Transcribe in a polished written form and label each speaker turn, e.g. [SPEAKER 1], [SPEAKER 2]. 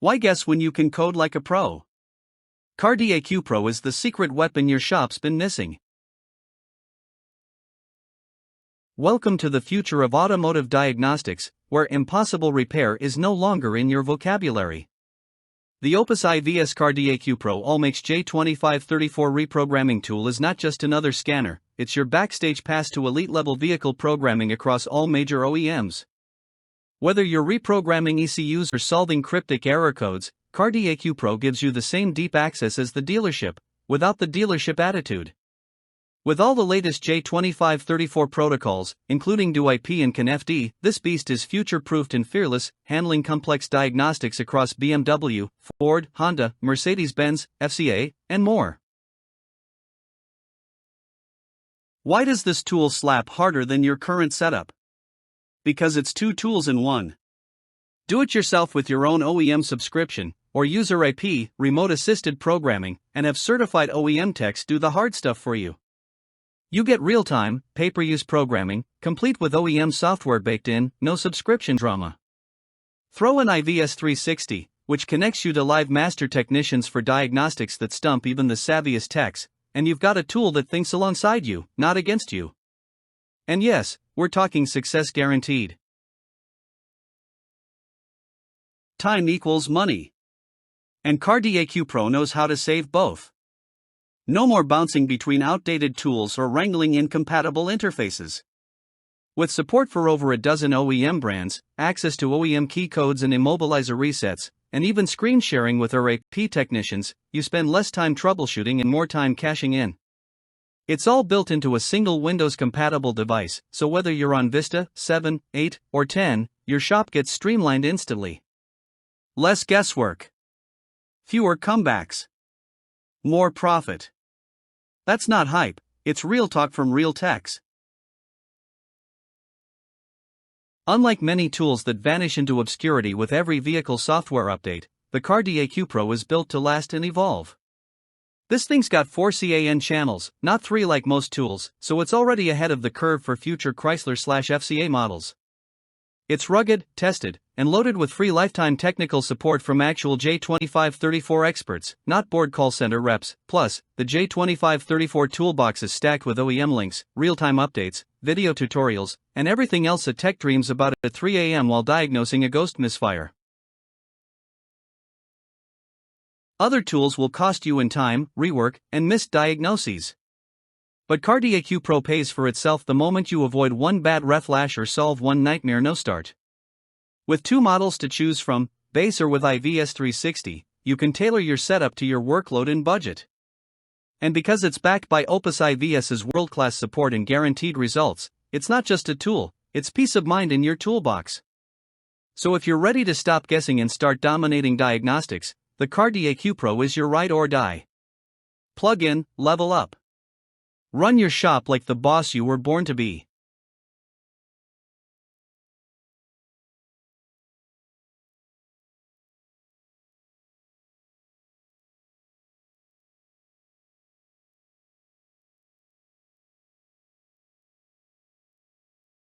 [SPEAKER 1] Why guess when you can code like a pro? CarDAQ-Pro is the secret weapon your shop's been missing. Welcome to the future of automotive diagnostics, where impossible repair is no longer in your vocabulary. The Opus IVS CarDAQ-Pro Allmix J2534 reprogramming tool is not just another scanner, it's your backstage pass to elite-level vehicle programming across all major OEMs. Whether you're reprogramming ECUs or solving cryptic error codes, CarDAQ-Pro gives you the same deep access as the dealership, without the dealership attitude. With all the latest J2534 protocols, including DoIP and CanFD, this beast is future-proofed and fearless, handling complex diagnostics across BMW, Ford, Honda, Mercedes-Benz, FCA, and more. Why does this tool slap harder than your current setup? Because it's two tools in one. Do it yourself with your own OEM subscription, or user IP, remote-assisted programming, and have certified OEM techs do the hard stuff for you. You get real-time, pay-per-use programming, complete with OEM software baked in, no subscription drama. Throw an IVS 360, which connects you to live master technicians for diagnostics that stump even the savviest techs, and you've got a tool that thinks alongside you, not against you. And yes, we're talking success guaranteed. Time equals money. And CarDAQ-Pro knows how to save both. No more bouncing between outdated tools or wrangling incompatible interfaces. With support for over a dozen OEM brands, access to OEM key codes and immobilizer resets, and even screen sharing with our AP technicians, you spend less time troubleshooting and more time cashing in. It's all built into a single Windows-compatible device, so whether you're on Vista, 7, 8, or 10, your shop gets streamlined instantly. Less guesswork. Fewer comebacks. More profit. That's not hype, it's real talk from real techs. Unlike many tools that vanish into obscurity with every vehicle software update, the CarDAQ-Pro is built to last and evolve. This thing's got 4 CAN channels, not 3 like most tools, so it's already ahead of the curve for future Chrysler/FCA models. It's rugged, tested, and loaded with free lifetime technical support from actual J2534 experts, not bored call center reps. Plus, the J2534 Toolbox is stacked with OEM links, real-time updates, video tutorials, and everything else a tech dreams about at 3 a.m. while diagnosing a ghost misfire. Other tools will cost you in time, rework, and missed diagnoses. But CarDAQ-Pro pays for itself the moment you avoid one bad ref flash or solve one nightmare no-start. With 2 models to choose from, base or with IVS 360, you can tailor your setup to your workload and budget. And because it's backed by Opus IVS's world-class support and guaranteed results, it's not just a tool, it's peace of mind in your toolbox. So if you're ready to stop guessing and start dominating diagnostics, the CarDAQ-Pro is your ride or die. Plug in, level up. Run your shop like the boss you were born to be.